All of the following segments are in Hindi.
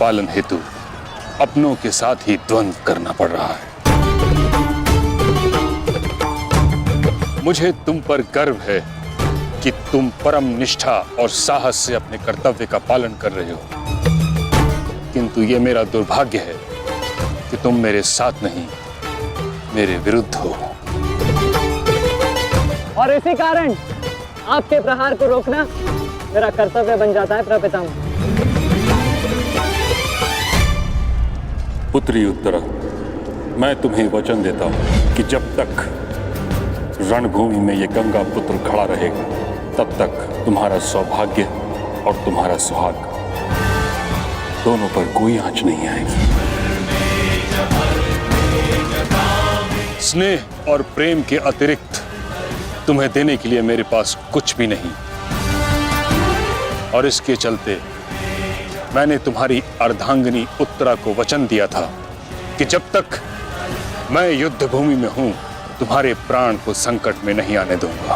पालन हेतु अपनों के साथ ही द्वंद्व करना पड़ रहा है। मुझे तुम पर गर्व है कि तुम परम निष्ठा और साहस से अपने कर्तव्य का पालन कर रहे हो, किंतु ये मेरा दुर्भाग्य है कि तुम मेरे साथ नहीं, मेरे विरुद्ध हो। और इसी कारण आपके प्रहार को रोकना मेरा कर्तव्य बन जाता है प्रपितामह। पुत्री उत्तरा, मैं तुम्हें वचन देता हूं कि जब तक रणभूमि में ये गंगा पुत्र खड़ा रहेगा, तब तक तुम्हारा सौभाग्य और तुम्हारा सुहाग दोनों पर कोई आंच नहीं आएगी। स्नेह और प्रेम के अतिरिक्त तुम्हें देने के लिए मेरे पास कुछ भी नहीं, और इसके चलते मैंने तुम्हारी अर्धांगिनी उत्तरा को वचन दिया था कि जब तक मैं युद्ध भूमि में हूं, तुम्हारे प्राण को संकट में नहीं आने दूंगा।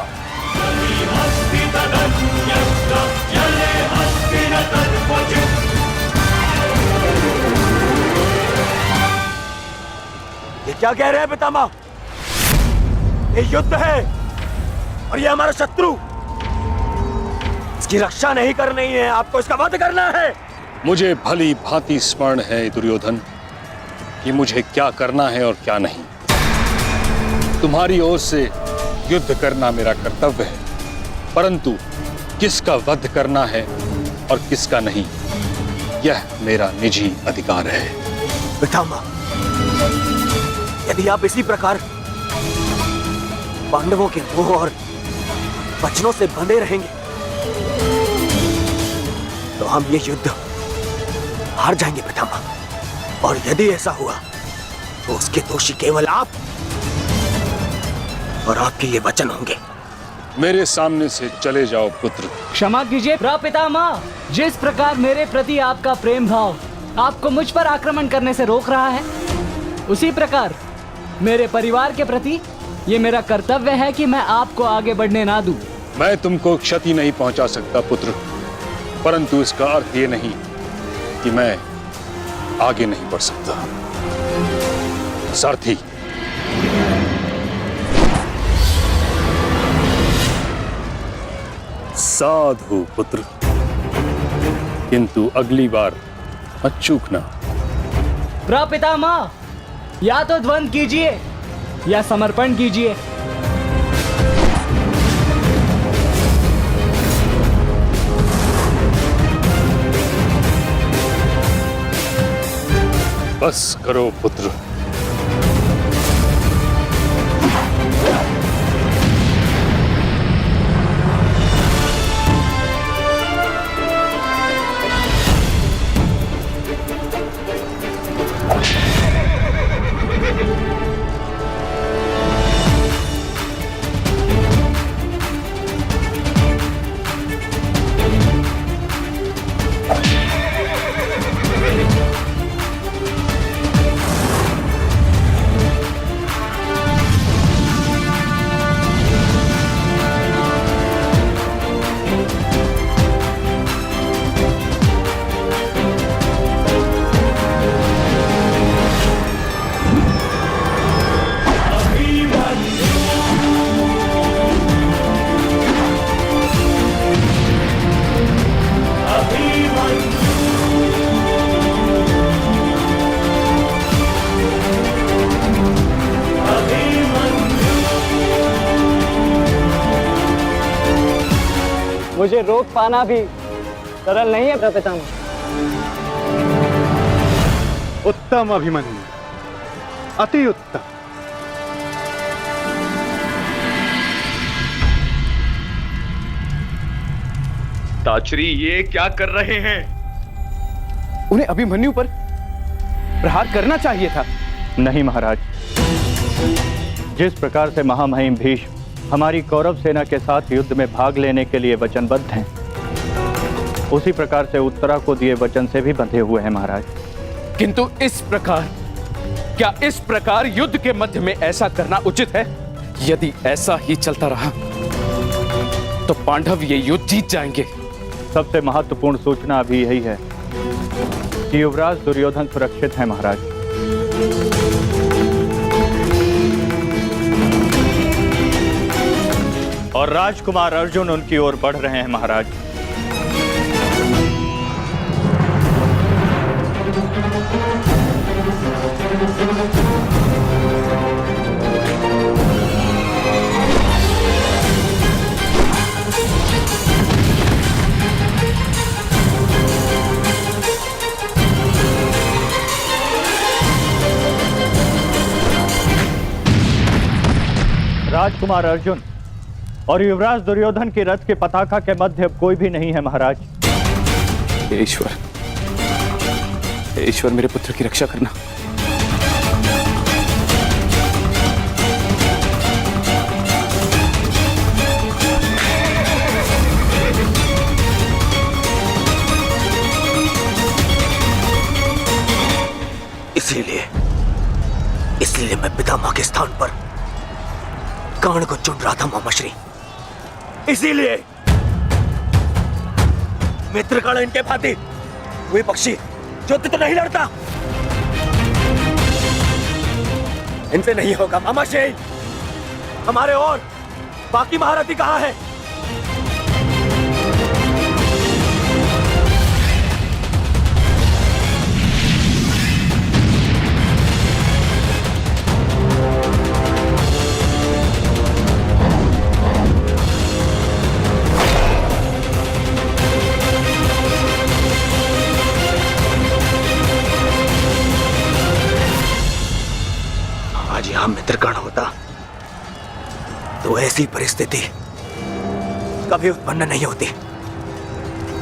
ये क्या कह रहे हैं पितामह? ये युद्ध है और ये हमारा शत्रु, इसकी रक्षा नहीं करनी है, आपको इसका वध करना है। मुझे भली भांति स्मरण है दुर्योधन कि मुझे क्या करना है और क्या नहीं। तुम्हारी ओर से युद्ध करना मेरा कर्तव्य है, परंतु किसका वध करना है और किसका नहीं, यह मेरा निजी अधिकार है। पितामह, यदि आप इसी प्रकार पांडवों के मोह और वचनों से बंधे रहेंगे तो हम ये युद्ध हार जाएंगे पितामह, और यदि ऐसा हुआ तो उसके दोषी केवल आप और आपके ये वचन होंगे। मेरे सामने से चले जाओ पुत्र। क्षमा कीजिए प्रपितामह, जिस प्रकार मेरे प्रति आपका प्रेम भाव आपको मुझ पर आक्रमण करने से रोक रहा है, उसी प्रकार मेरे परिवार के प्रति ये मेरा कर्तव्य है कि मैं आपको आगे बढ़ने ना दूं। मैं तुमको क्षति नहीं पहुंचा सकता पुत्र, परंतु इसका अर्थ ये नहीं कि मैं आगे नहीं बढ़ सकता। सारथी, साधु पुत्र, किंतु अगली बार मत चूकना। प्रपितामह, या तो द्वंद्व कीजिए या समर्पण कीजिए। बस करो पुत्र। मुझे रोक पाना भी सरल नहीं है प्रपितामह। उत्तम अभिमन्यु, अति उत्तम। ताचरी, ये क्या कर रहे हैं? उन्हें अभिमन्यु पर प्रहार करना चाहिए था। नहीं महाराज, जिस प्रकार से महामहिम भीष्म हमारी कौरव सेना के साथ युद्ध में भाग लेने के लिए वचनबद्ध हैं, उसी प्रकार से उत्तरा को दिए वचन से भी बंधे हुए हैं महाराज। किंतु इस प्रकार युद्ध के मध्य में ऐसा करना उचित है? यदि ऐसा ही चलता रहा तो पांडव ये युद्ध जीत जाएंगे। सबसे महत्वपूर्ण सूचना अभी यही है कि युवराज दुर्योधन सुरक्षित है महाराज। और राजकुमार अर्जुन उनकी ओर बढ़ रहे हैं महाराज। राजकुमार अर्जुन और युवराज दुर्योधन के रथ के पताका के मध्य अब कोई भी नहीं है महाराज। हे ईश्वर मेरे पुत्र की रक्षा करना। इसीलिए मैं पितामह के स्थान पर कर्ण को चुन रहा था मामाश्री। इसीलिए मित्रगण इनके भांति वे पक्षी युद्ध तो नहीं लड़ता, इनसे नहीं होगा मामाश्री। हमारे और बाकी महारथी कहां है? आज यहां मित्रगण होता तो ऐसी परिस्थिति कभी उत्पन्न नहीं होती।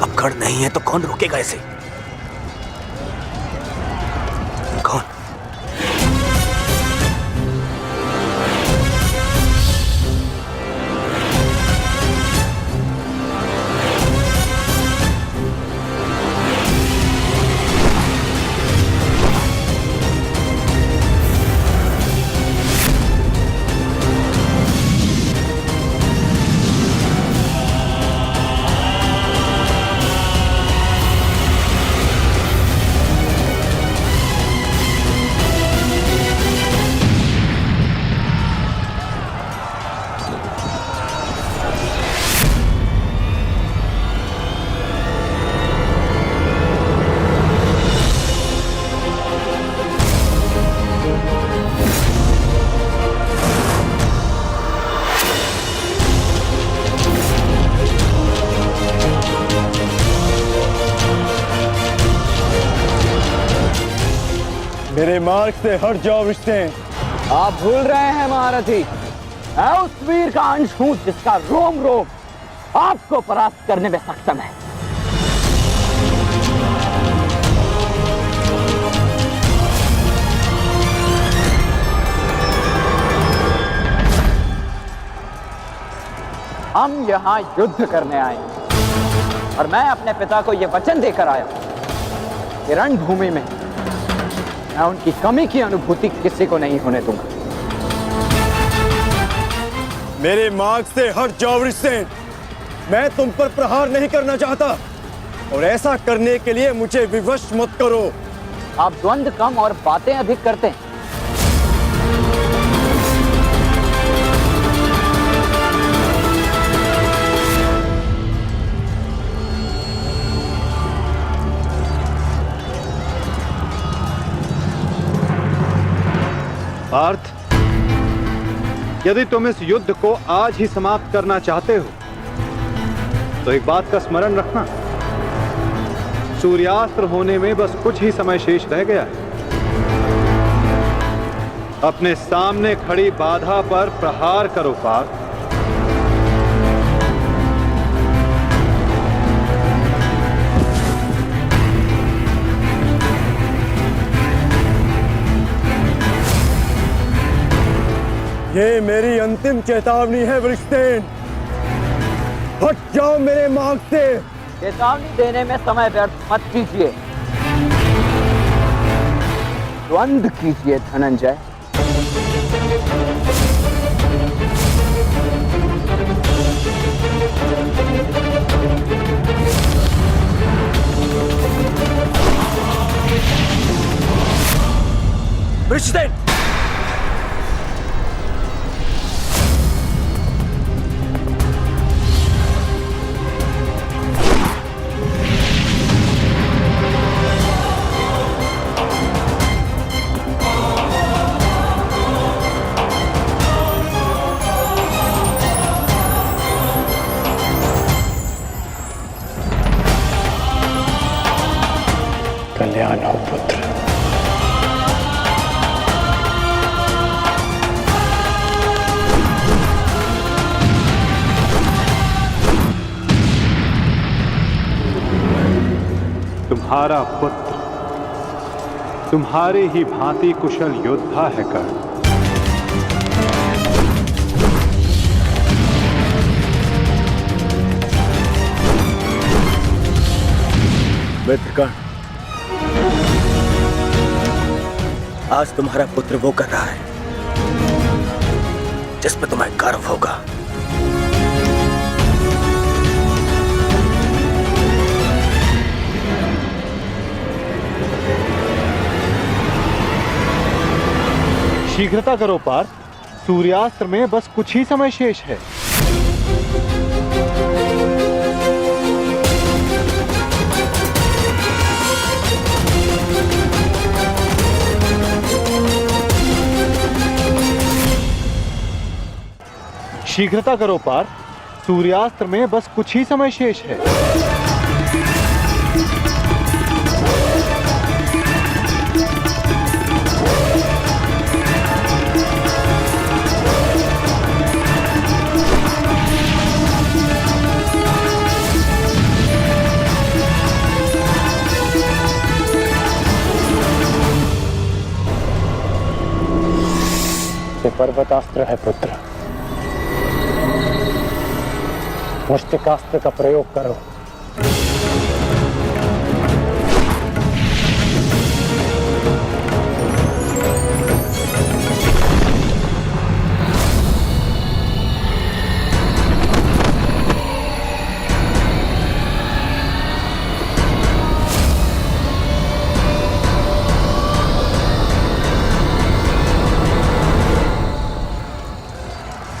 अब गण नहीं है तो कौन रोकेगा इसे? कौन? मेरे मार्ग से हट जाओ विष्णु। आप भूल रहे हैं महारथी, मैं उस वीर का अंश हूं जिसका रोम रोम आपको परास्त करने में सक्षम है। हम यहां युद्ध करने आए हैं और मैं अपने पिता को यह वचन देकर आया कि रणभूमि में मैं उनकी कमी की अनुभूति किसी को नहीं होने दूंगा। मेरे मार्ग से हट जाओ विष्णु। मैं तुम पर प्रहार नहीं करना चाहता और ऐसा करने के लिए मुझे विवश मत करो। आप द्वंद्व कम और बातें अधिक करते हैं। पार्थ, यदि तुम इस युद्ध को आज ही समाप्त करना चाहते हो तो एक बात का स्मरण रखना, सूर्यास्त्र होने में बस कुछ ही समय शेष रह गया है। अपने सामने खड़ी बाधा पर प्रहार करो पार्थ। ये मेरी अंतिम चेतावनी है वृषसेन। हट जाओ मेरे मार्ग से। चेतावनी देने में समय व्यर्थ मत कीजिए, द्वंद्व कीजिए धनंजय। वृषसेन! कल्याण हो पुत्र। तुम्हारा पुत्र तुम्हारे ही भांति कुशल योद्धा है कर्ण। मित्र कर्ण, आज तुम्हारा पुत्र वो कर रहा है जिस पर तुम्हें गर्व होगा। शीघ्रता करो पार्थ, सूर्यास्त्र में बस कुछ ही समय शेष है। शीघ्रता करो पार्थ, सूर्यास्त्र में बस कुछ ही समय शेष है। ये पर्वतास्त्र है पुत्र, मुष्टिकास्त्र का प्रयोग करो।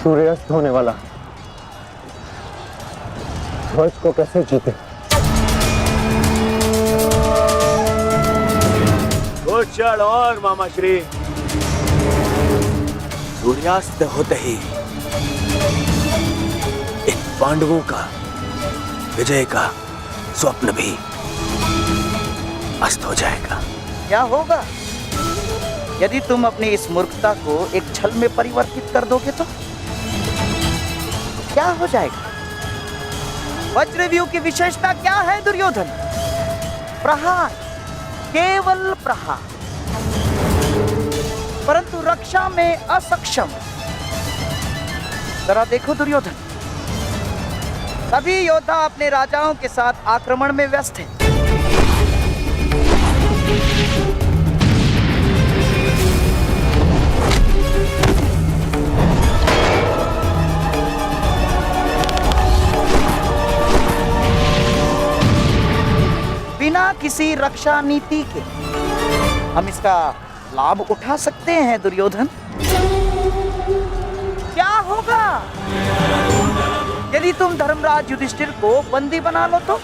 सूर्यास्त होने वाला, ध्वज को कैसे जीते? कुछ क्षण और मामा श्री। सूर्यास्त होते ही इन पांडवों का विजय का स्वप्न भी अस्त हो जाएगा। क्या होगा यदि तुम अपनी इस मूर्खता को एक छल में परिवर्तित कर दोगे तो क्या हो जाएगा? वज्रव्यूह की विशेषता क्या है दुर्योधन? प्रहार, केवल प्रहार, परंतु रक्षा में असक्षम। जरा देखो दुर्योधन, सभी योद्धा अपने राजाओं के साथ आक्रमण में व्यस्त हैं। बिना किसी रक्षा नीति के हम इसका लाभ उठा सकते हैं दुर्योधन। क्या होगा यदि तुम धर्मराज युधिष्ठिर को बंदी बना लो तो?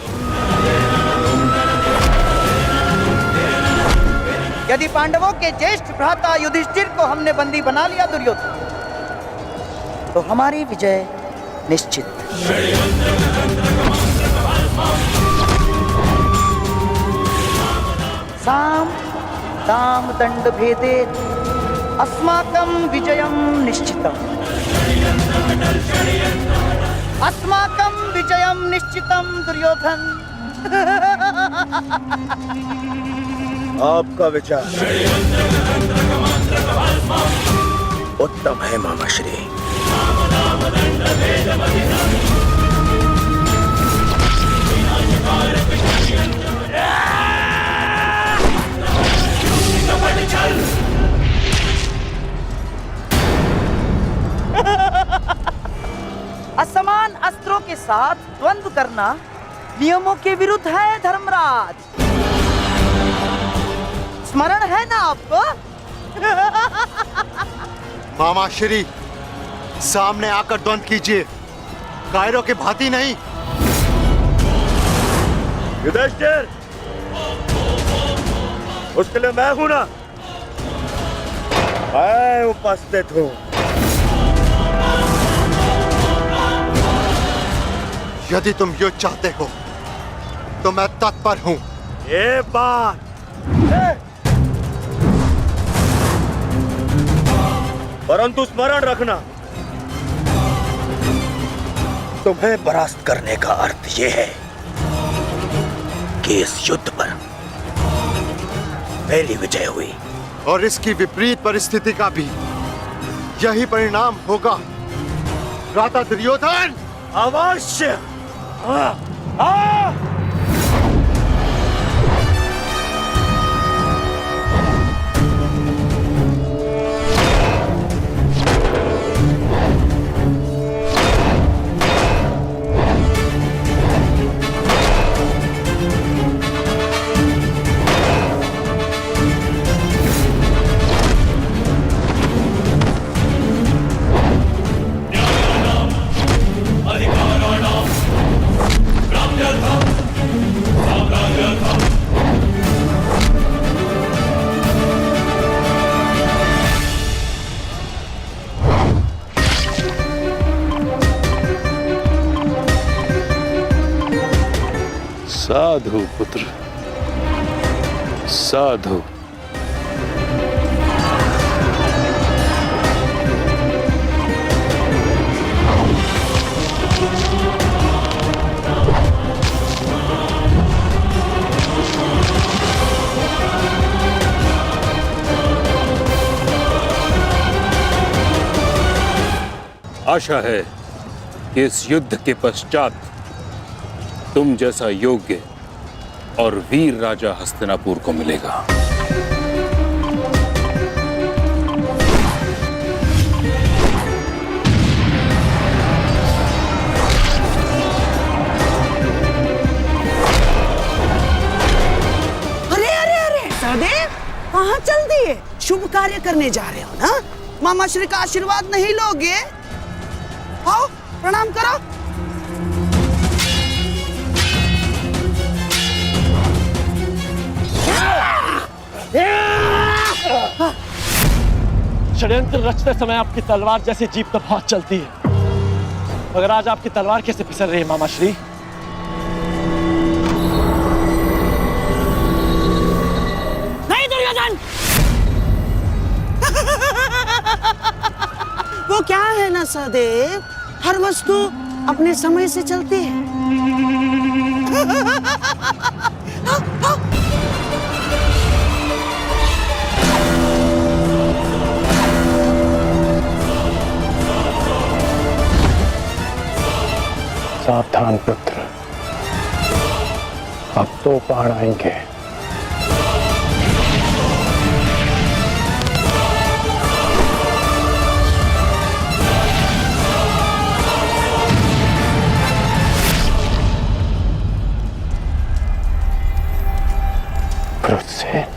यदि पांडवों के ज्येष्ठ भ्राता युधिष्ठिर को हमने बंदी बना लिया दुर्योधन, तो हमारी विजय निश्चित। साम दाम दंड भेदे अस्माकं विजयं निश्चितम्। अस्माकं विजयं निश्चितम् दुर्योधन। आपका विचार उत्तम है मामा श्री। असमान अस्त्रों के साथ द्वंद्व करना नियमों के विरुद्ध है धर्मराज। स्मरण है ना आपको? मामा श्री, सामने आकर द्वंद कीजिए, कायरों की भांति नहीं। युधिष्ठिर, उसके लिए मैं हूं ना, मैं उपस्थित हूं। यदि तुम युद्ध चाहते हो तो मैं तत्पर हूं। ये बात परंतु स्मरण रखना, तुम्हें परास्त करने का अर्थ यह है कि इस युद्ध पर मेरी विजय हुई, और इसकी विपरीत परिस्थिति का भी यही परिणाम होगा भ्राता दुर्योधन। अवश्य। साधु पुत्र, साधु। आशा है कि इस युद्ध के पश्चात तुम जैसा योग्य और वीर राजा हस्तिनापुर को मिलेगा। अरे अरे अरे सहदेव, कहाँ चल दिए? शुभ कार्य करने जा रहे हो ना? मामा श्री का आशीर्वाद नहीं लोगे? आओ प्रणाम करो। षड्यंत्र रचते समय आपकी तलवार जैसी जीप तो बहुत चलती है, मगर आज आपकी तलवार कैसे फिसल रही है मामा श्री? नहीं दुर्योधन, वो क्या है ना सहदेव, हर वस्तु अपने समय से चलती है। सावधान पुत्र, अब तो बाण आएंगे। क्रोध से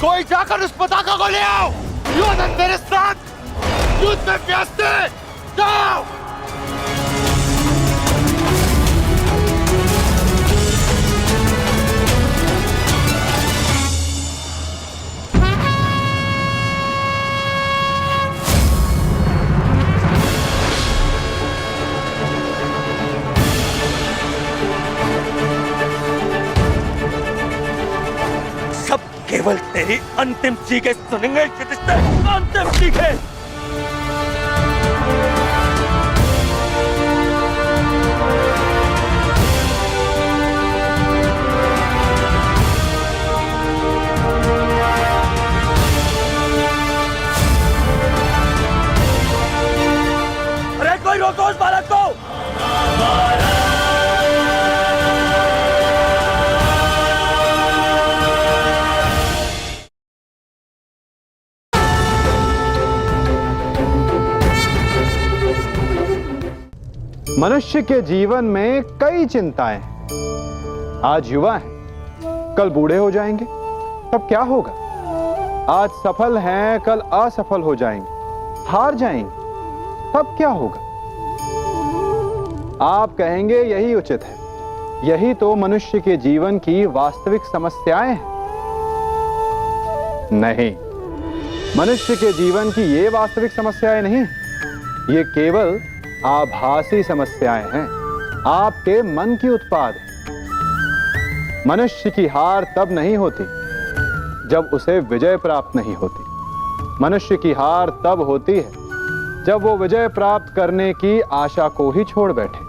कोई जाकर उस पताका को ले आओ। दुर्योधन मेरे साथ युद्ध में व्यस्त है। जाओ। केवल तेरी अंतिम चीखें सुनेंगे युधिष्ठिर, अंतिम चीखें। रोको उस बालक को। मनुष्य के जीवन में कई चिंताएं हैं। आज युवा हैं, कल बूढ़े हो जाएंगे, तब क्या होगा? आज सफल हैं, कल असफल हो जाएंगे, हार जाएंगे, तब क्या होगा? आप कहेंगे यही उचित है, यही तो मनुष्य के जीवन की वास्तविक समस्याएं हैं। नहीं, मनुष्य के जीवन की ये वास्तविक समस्याएं नहीं, ये केवल आभासी समस्याएं हैं, आपके मन की उत्पाद है। मनुष्य की हार तब नहीं होती जब उसे विजय प्राप्त नहीं होती। मनुष्य की हार तब होती है जब वो विजय प्राप्त करने की आशा को ही छोड़ बैठे।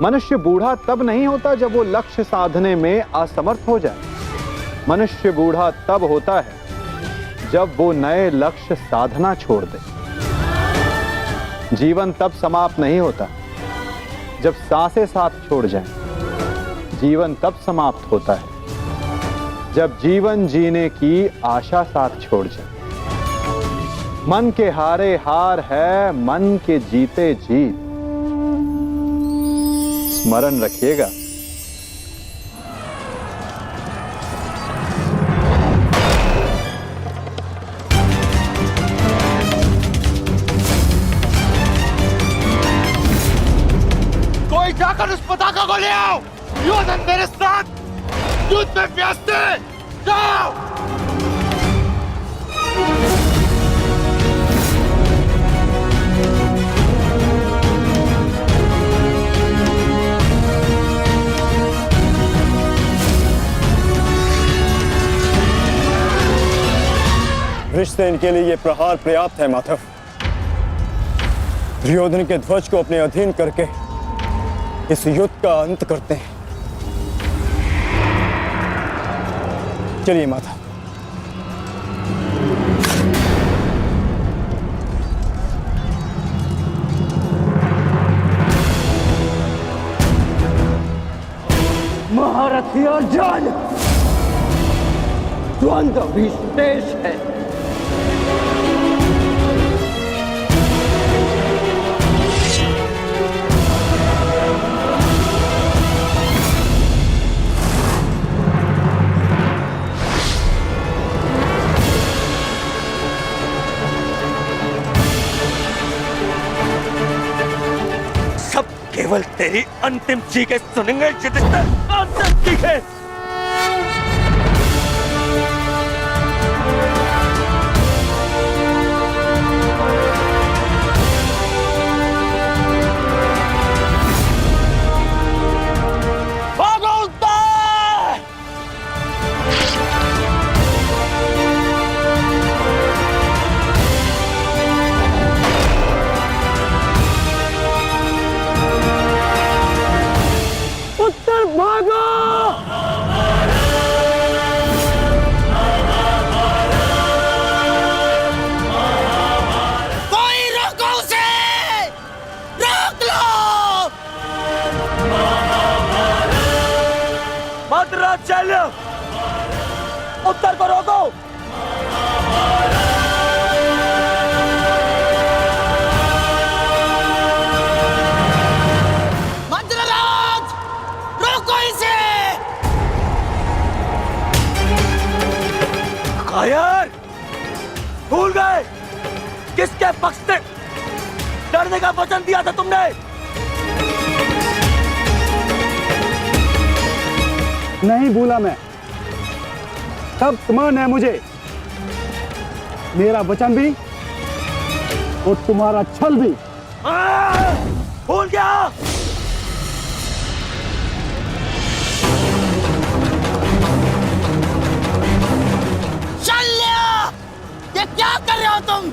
मनुष्य बूढ़ा तब नहीं होता जब वो लक्ष्य साधने में असमर्थ हो जाए। मनुष्य बूढ़ा तब होता है जब वो नए लक्ष्य साधना छोड़ दे। जीवन तब समाप्त नहीं होता जब सांसें साथ छोड़ जाएं। जीवन तब समाप्त होता है जब जीवन जीने की आशा साथ छोड़ जाए। मन के हारे हार है, मन के जीते जीत। स्मरण रखिएगा। जाकर उस पताका को ले आओ। योधन मेरे साथ युद्ध में व्यस्त है। जाओ। वृषसेन के लिए यह प्रहार पर्याप्त है माधव। दुर्योधन के ध्वज को अपने अधीन करके इस युद्ध का अंत करते हैं। चलिए माता। महारथी अर्जुन, द्वंद्व भी शेष है। केवल तेरी अंतिम चीखें सुनेंगे युधिष्ठिर, अंतिम चीखें। भागो उस पर! उत्तर भागो! कोई रोको उसे! रोक लो! भद्राचल्य, उत्तर को रोको! कायर, भूल गए किसके पक्ष से लड़ने का वचन दिया था तुमने? नहीं भूला मैं। सब समान है मुझे, मेरा वचन भी और तुम्हारा छल भी। भूल गया? ये क्या कर रहे हो तुम?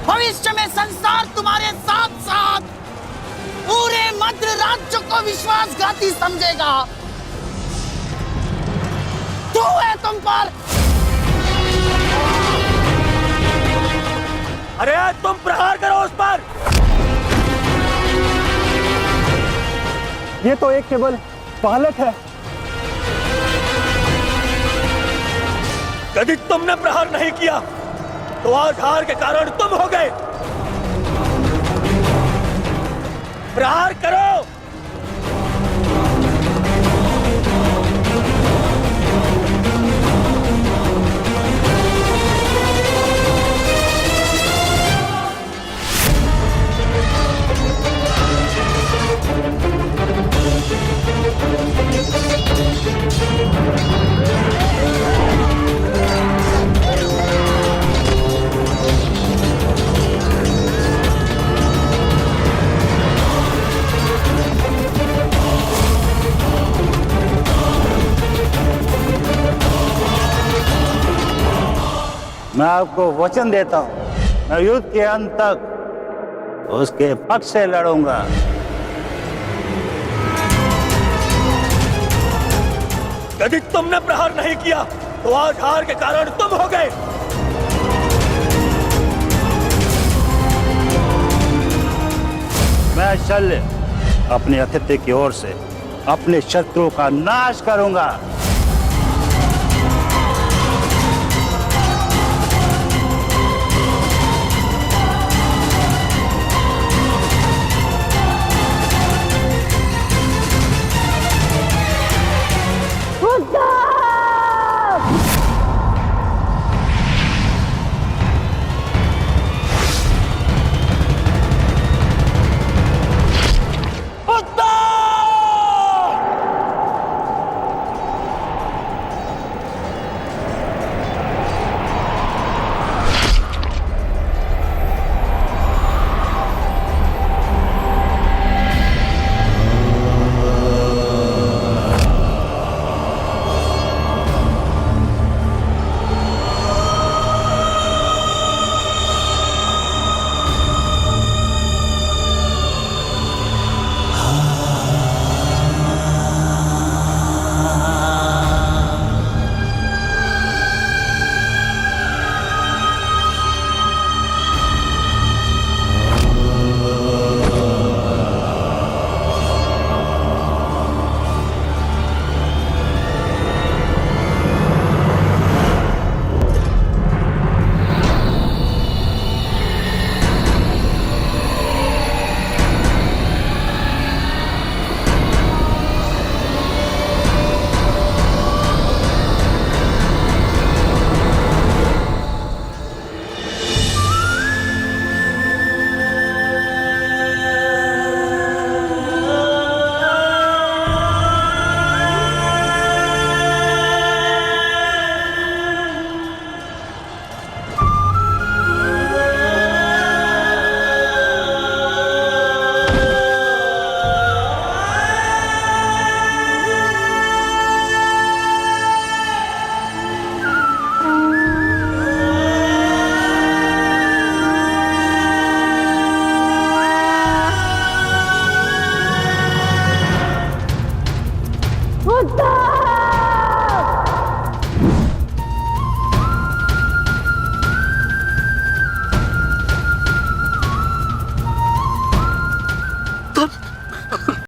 भविष्य में संसार तुम्हारे साथ साथ पूरे मध्य राज्य को विश्वासघाती समझेगा। तू है तुम पर। अरे तुम प्रहार करो उस पर। ये तो एक केवल बालक है। यदि तुमने प्रहार नहीं किया तो आज हार के कारण तुम हो गए। प्रहार करो। मैं आपको वचन देता हूं, मैं युद्ध के अंत तक उसके पक्ष से लड़ूंगा। यदि तुमने प्रहार नहीं किया तो आज हार के कारण तुम हो गए। मैं शल्य अपने अतिथि की ओर से अपने शत्रुओं का नाश करूंगा।